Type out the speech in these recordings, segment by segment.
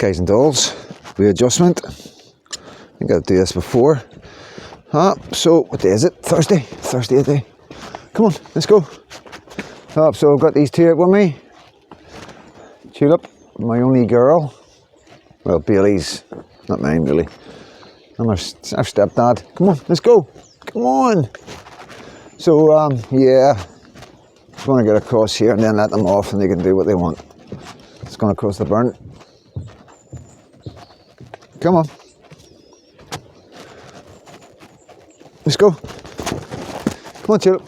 Guys and dolls, readjustment. I think I'll do this before. So what day is it? Thursday day. Come on, let's go. So I've got these two out with me. Tulip, my only girl. Well, Bailey's not mine really. I'm our stepdad. Come on, let's go. Come on. So yeah, just want to get across here and then let them off and they can do what they want. It's going across the burn. Come on. Let's go. Come on, Tulip.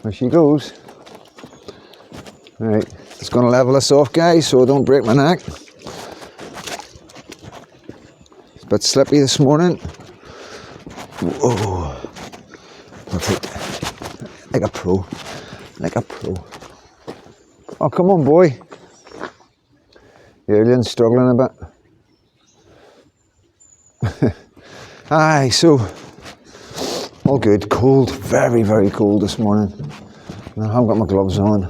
There she goes. Right, it's going to level us off, guys, so don't break my neck. It's a bit slippy this morning. Whoa. Perfect. Like a pro. Like a pro. Oh, come on, boy. The alien's struggling a bit. Aye, so all good. Cold, very, very cold this morning. And I haven't got my gloves on.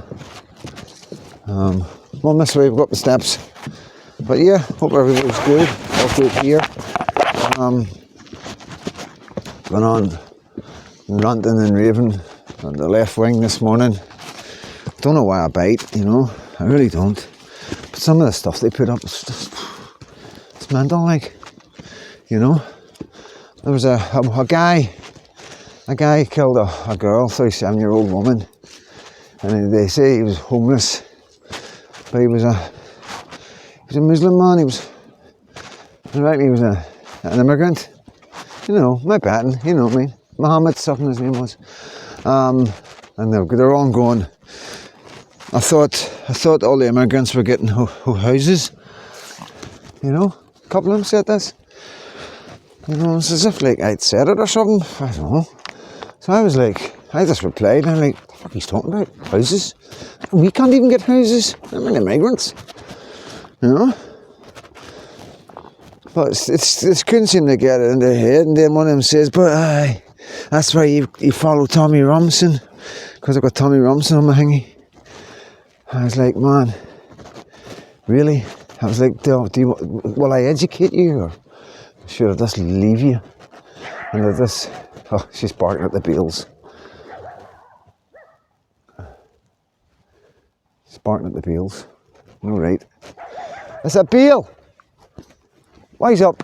On this way, we've got the steps. But yeah, hope everybody's good. All good here. Going on ranting and raving on the left wing this morning. Don't know why I bite, you know. I really don't. But some of the stuff they put up, it's mental, like, you know. There was a guy killed a girl, 37-year-old woman, and they say he was homeless, but he was a Muslim man. He was an immigrant, you know, my betting, you know what I mean, Muhammad something his name was, and they're all going. I thought all the immigrants were getting houses, you know. A couple of them said this. You know, it's as if like I'd said it or something. I don't know. So I just replied, I'm like, what the fuck he's talking about? Houses? We can't even get houses. I'm an immigrants. You know? But it's couldn't seem to get it in their head. And then one of them says, but aye, that's why you follow Tommy Robinson. Because I've got Tommy Robinson on my thingy. I was like, man, really? I was like, will I educate you? Or should I just leave you? And this, oh, she's barking at the beals. She's barking at the beals. All right. It's a beel. Wise up.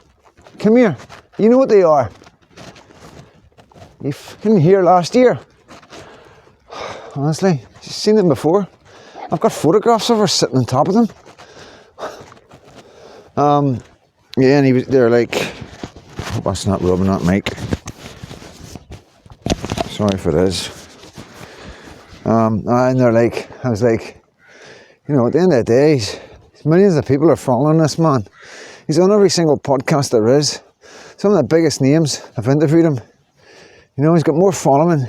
Come here. You know what they are. You couldn't hear last year. Honestly, you've seen them before. I've got photographs of her sitting on top of them. Yeah, and they're like, I hope that's not rubbing that mic. Sorry if it is. And they're like, I was like, you know, at the end of the day, millions of people are following this man. He's on every single podcast there is. Some of the biggest names, I've interviewed him. You know, he's got more following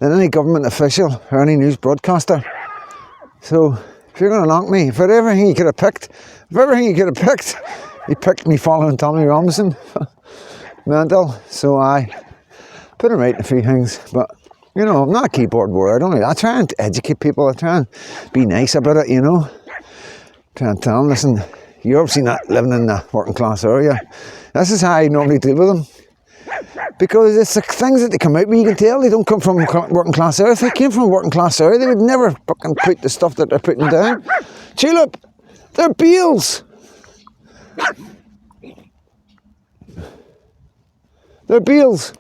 than any government official or any news broadcaster. So, if you're going to knock me, for everything he could have picked, he picked me following Tommy Robinson. Mental. So I put him right in a few things. But, you know, I'm not a keyboard warrior. I try and educate people. I try and be nice about it, you know. Try and tell them, listen, you're obviously not living in the working class area. This is how I normally deal with them. Because it's the things that they come out with, you can tell they don't come from working class area. If they came from working class area, they would never fucking put the stuff that they're putting down. Tulip, they're beals. They're beals.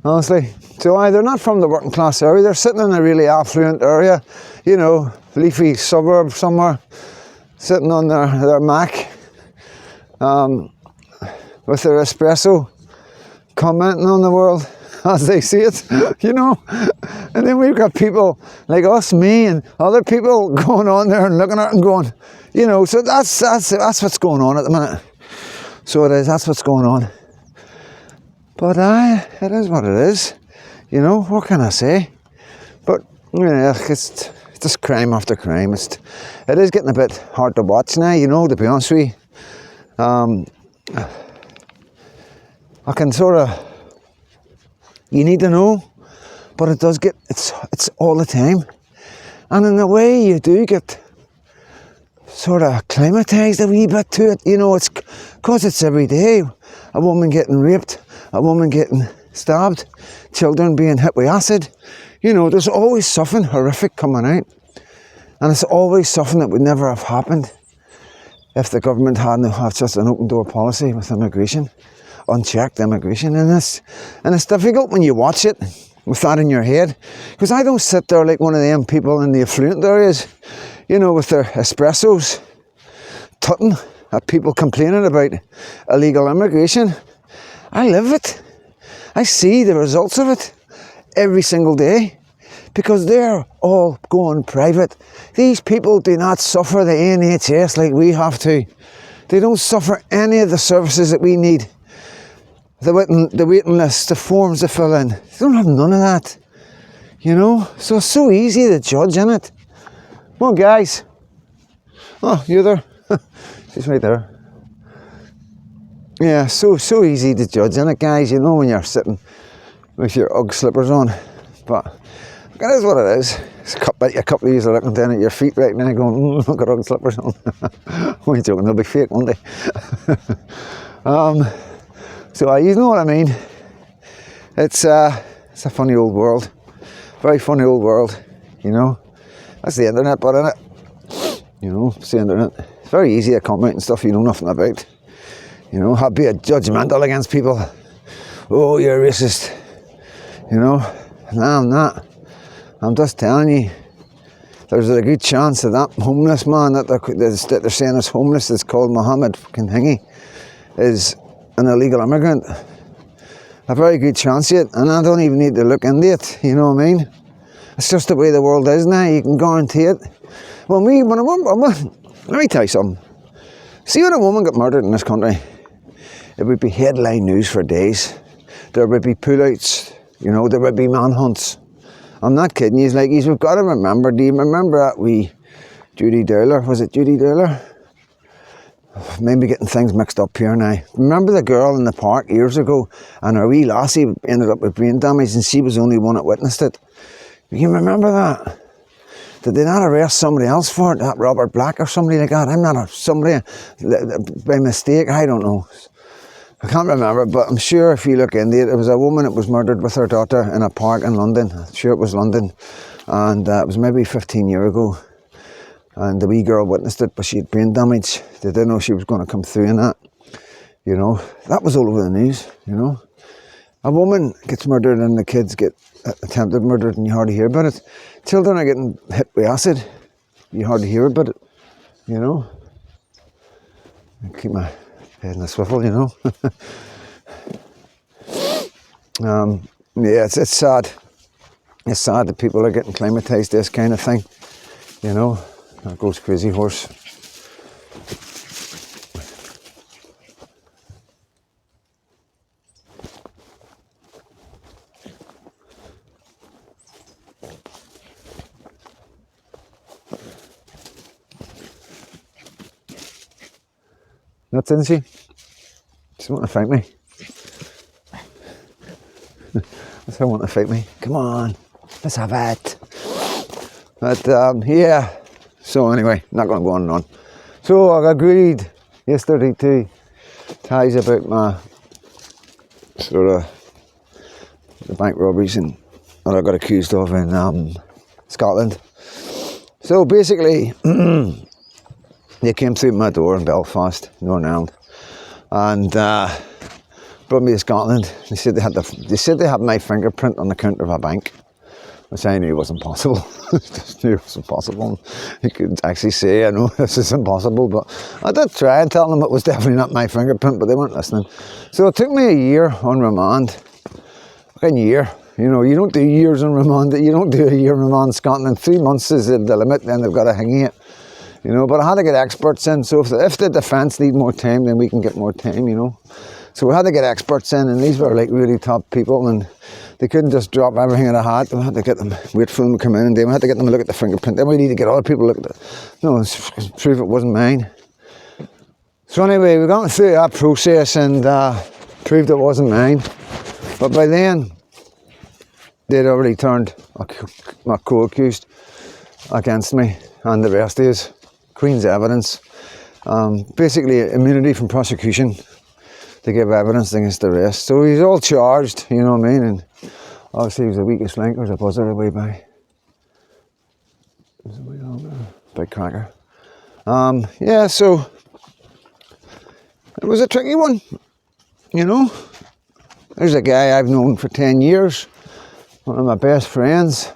Honestly. So they're not from the working class area, they're sitting in a really affluent area, you know, leafy suburb somewhere, sitting on their Mac, with their espresso, commenting on the world as they see it, you know. And then we've got people like us, me, and other people going on there and looking at it and going, you know, so that's what's going on at the minute. So it is, that's what's going on. But it is what it is. You know, what can I say? But, yeah, it's just crime after crime. It is getting a bit hard to watch now, you know, to be honest with you. I can sort of You need to know, but it does get, it's all the time. And in a way you do get sort of acclimatised a wee bit to it, you know, it's because it's every day. A woman getting raped, a woman getting stabbed, children being hit with acid. You know, there's always something horrific coming out. And it's always something that would never have happened if the government hadn't have just an open door policy with immigration, unchecked immigration. And it's difficult when you watch it with that in your head, because I don't sit there like one of them people in the affluent areas, you know, with their espressos, tutting at people complaining about illegal immigration. I live it. I see the results of it every single day, because they're all going private. These people do not suffer the NHS like we have to. They don't suffer any of the services that we need. The waiting list, the forms to fill in. They don't have none of that. You know? So it's so easy to judge, isn't it? Come on, guys. Oh, you're there. She's right there. Yeah, so easy to judge, isn't it, guys? You know when you're sitting with your Ugg slippers on. But it is what it is. It's a couple of you are looking down at your feet right now going, look at Ugg slippers on. What are you joking? They'll be fake, won't they? So you know what I mean. It's a funny old world. Very funny old world, you know. That's the internet, but innit? You know, it's the internet. It's very easy to comment and stuff you know nothing about. You know, be judgmental against people. Oh, you're a racist. You know, no, I'm not. I'm just telling you, there's a good chance that homeless man that they're saying is homeless, that's called Mohammed fucking Hingy, is an illegal immigrant. A very good chance yet, and I don't even need to look into it, you know what I mean? It's just the way the world is now, you can guarantee it. Let me tell you something. See, when a woman got murdered in this country, it would be headline news for days. There would be pullouts, you know, there would be manhunts. I'm not kidding you, we've got to remember, do you remember that wee Judy Dowler? Was it Judy Dowler? Maybe getting things mixed up here now. Remember the girl in the park years ago, and her wee lassie ended up with brain damage, and she was the only one that witnessed it. You remember that? Did they not arrest somebody else for it? That Robert Black or somebody like that? I'm not somebody by mistake, I don't know. I can't remember, but I'm sure if you look into it, it was a woman that was murdered with her daughter in a park in London. I'm sure it was London, and it was maybe 15 years ago. And the wee girl witnessed it, but she had brain damage. They didn't know she was going to come through in that. You know, that was all over the news, you know. A woman gets murdered and the kids get attempted murdered and you hardly hear about it. Children are getting hit with acid. You hardly hear about it, you know. I keep my head in a swivel, you know. Yeah, it's sad. It's sad that people are getting acclimatised to this kind of thing, you know. There goes Crazy Horse. Nuts, isn't she? She want to fight me. That's her want to fight me. Come on, let's have it. But yeah. So anyway, not going to go on and on. So I agreed yesterday to ties about my sort of the bank robberies and that I got accused of in Scotland. So basically, they came through my door in Belfast, Northern Ireland, and brought me to Scotland. They said they had my fingerprint on the counter of a bank, which I knew wasn't possible. Just knew it wasn't possible. You could actually say, I know this is impossible, but I did try and tell them it was definitely not my fingerprint, but they weren't listening. So it took me a year on remand. Fucking year. You know, you don't do years on remand. You don't do a year on remand in Scotland. 3 months is the limit, then they've got to hang you. You know, but I had to get experts in. So if the defence need more time, then we can get more time, you know. So we had to get experts in, and these were like really top people, and they couldn't just drop everything in a hat. We had to get them, wait for them to come in, and then we had to get them to look at the fingerprint. Then we need to get other people to look at it. No, prove it wasn't mine. So anyway, we got through that process and proved it wasn't mine. But by then, they'd already turned my co-accused against me and the rest of his Queen's evidence. Basically, immunity from prosecution to give evidence against the rest. So he's all charged, you know what I mean? And obviously, he was the weakest link. There's a buzzer away by. There's a way on there. Big cracker. Yeah, so it was a tricky one, you know. There's a guy I've known for 10 years, one of my best friends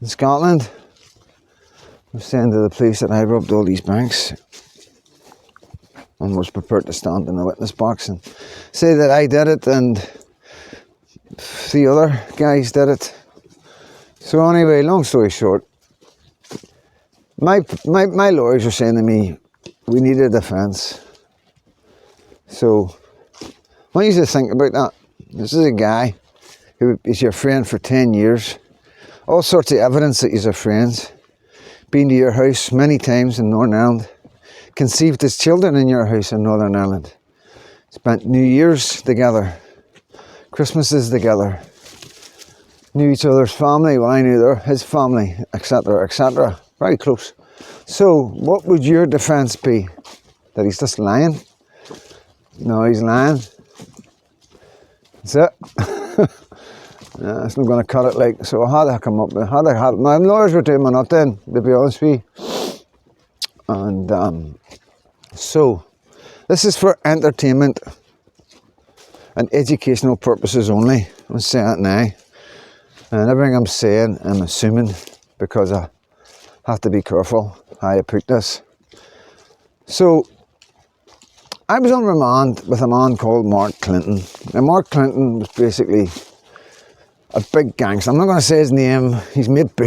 in Scotland. I was saying to the police that I robbed all these banks and was prepared to stand in the witness box and say that I did it and the other guys did it. So anyway, long story short, my lawyers were saying to me, we need a defence. So I want you to think about that. This is a guy who is your friend for 10 years. All sorts of evidence that you're friends. Been to your house many times in Northern Ireland. Conceived his children in your house in Northern Ireland. Spent New Year's together. Christmases together. Knew each other's family. Well, I knew his family, etc., etc. Very close. So, what would your defence be? That he's just lying? No, he's lying. That's it. Yeah, it's not going to cut it like, so I had to come up with, my lawyers were doing my nut then, to be honest with you. And so, this is for entertainment and educational purposes only. I'm saying it now. And everything I'm saying, I'm assuming, because I have to be careful how I put this. So, I was on remand with a man called Mark Clinton. And Mark Clinton was basically a big gangster. I'm not going to say his name. He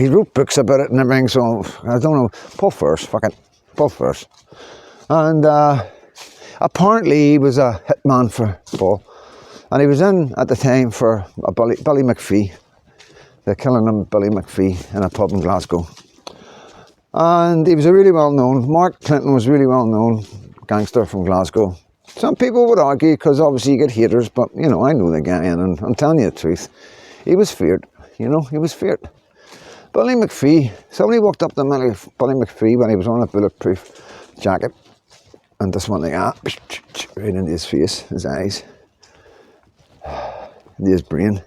wrote books about it and everything, so I don't know. Pull first, fuck it. Pull first. And apparently he was a hitman for Paul. And he was in, at the time, for a Billy McPhee. The killing of Billy McPhee in a pub in Glasgow. And he was a really well-known, Mark Clinton was really well-known gangster from Glasgow. Some people would argue, because obviously you get haters, but, you know, I know the guy, and I'm telling you the truth. He was feared, you know, he was feared. Billy McPhee, somebody walked up to Billy McPhee when he was on a bulletproof jacket, and just went like that, right into his face, his eyes, into his brain,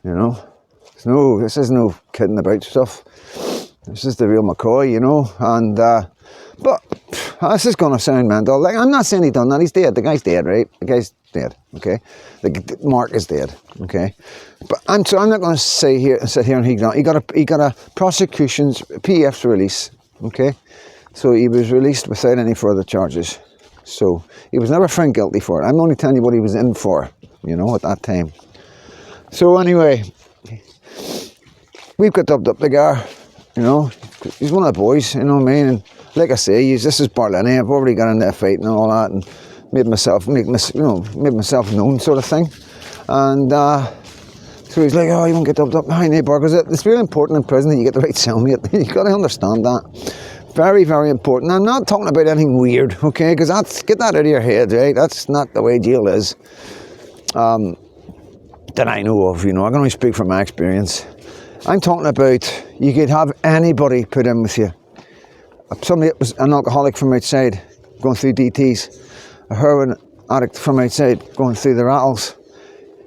you know. This is no kidding about stuff. This is the real McCoy, you know, and, but this is going to sound mental. Like, I'm not saying he done that, he's dead, the guy's dead, right? The guy's dead, okay? Mark is dead, okay? But I'm not going to sit here and he got a prosecution's PF's release, okay? So he was released without any further charges. So he was never found guilty for it. I'm only telling you what he was in for, you know, at that time. So anyway, we've got dubbed up the guy, you know. He's one of the boys, you know what I mean? And like I say, this is Barlini. I've already got into a fight and all that, and made myself known, sort of thing. And so he's like, oh, you won't get dubbed up behind the bar, because it's really important in prison that you get the right cellmate. You've got to understand that. Very, very important. I'm not talking about anything weird, okay? Because get that out of your head, right? That's not the way jail is. That I know of, you know. I can only speak from my experience. I'm talking about you could have anybody put in with you. Somebody that was an alcoholic from outside, going through DTs. A heroin addict from outside, going through the rattles.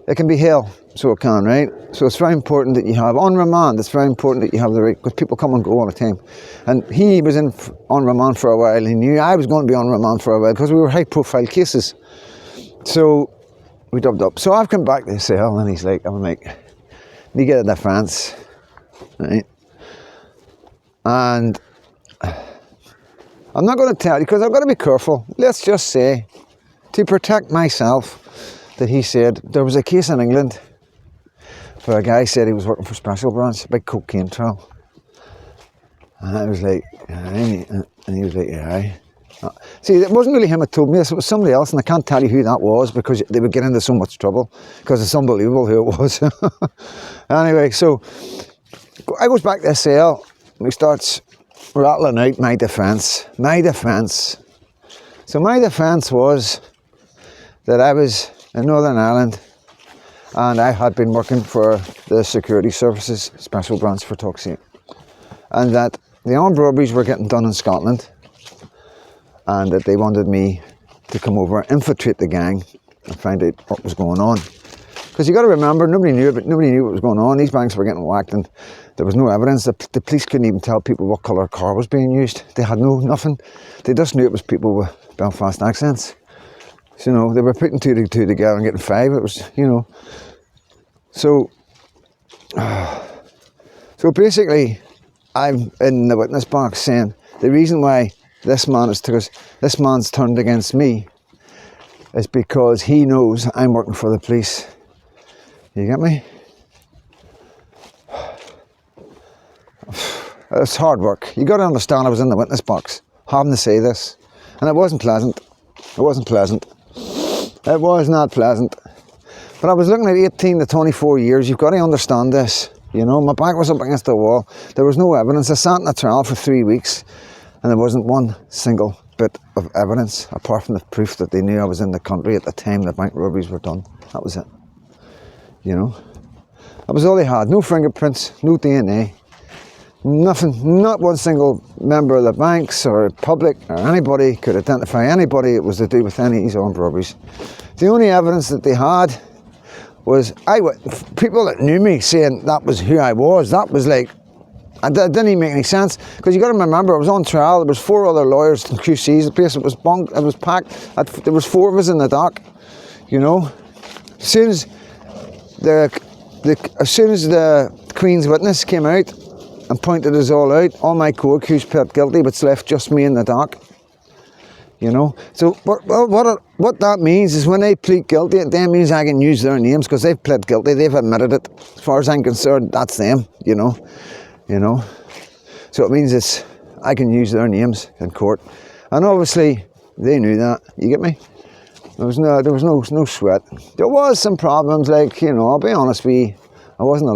It can be hell, so it can, right? So it's very important that you have, on remand, it's very important that you have the right, because people come and go all the time. And he was on remand for a while. He knew I was going to be on remand for a while, because we were high-profile cases. So we dubbed up. So I've come back to the cell, and he's like, I'm like, you get a defence, right? And I'm not going to tell you, because I've got to be careful. Let's just say, to protect myself, that he said there was a case in England where a guy said he was working for Special Branch, a big cocaine trial. And I was like, and he was like, yeah. See, it wasn't really him that told me this, it was somebody else, and I can't tell you who that was because they would get into so much trouble, because it's unbelievable who it was. Anyway, so I goes back to the cell, and he starts rattling out my defence. So my defence was that I was in Northern Ireland, And I had been working for the Security Services Special Branch for talk's sake. And that the armed robberies were getting done in Scotland, and that they wanted me to come over, infiltrate the gang, and find out what was going on. Because you got to remember, nobody knew what was going on. These banks were getting whacked, and there was no evidence. The police couldn't even tell people what colour car was being used. They had nothing. They just knew it was people with Belfast accents. So, you know, they were putting two to two together and getting five. It was, you know. So basically, I'm in the witness box saying the reason why this man's turned against me is because he knows I'm working for the police. You get me? It's hard work. You got to understand, I was in the witness box having to say this, and it wasn't pleasant. It wasn't pleasant. It was not pleasant. But I was looking at 18 to 24 years. You've got to understand this. You know, my back was up against the wall. There was no evidence. I sat in a trial for 3 weeks, and there wasn't one single bit of evidence apart from the proof that they knew I was in the country at the time the bank robberies were done. That was it. You know, that was all they had. No fingerprints, no DNA, nothing. Not one single member of the banks or public or anybody could identify anybody that was to do with any of these armed robberies. The only evidence that they had was people that knew me saying that was who I was. That was like, it didn't even make any sense, because you got to remember, I was on trial. There was 4 other lawyers and QCs. The place was bunked. It was packed. There was 4 of us in the dock. You know, as soon as the Queen's witness came out and pointed us all out, all my co-accused pled guilty, which left just me in the dock. You know, so what that means is when they plead guilty, it then means I can use their names because they've pled guilty. They've admitted it. As far as I'm concerned, that's them. You know. So it means I can use their names in court, and obviously they knew that. You get me? There was no sweat. There was some problems, like, you know, I'll be honest with you, I wasn't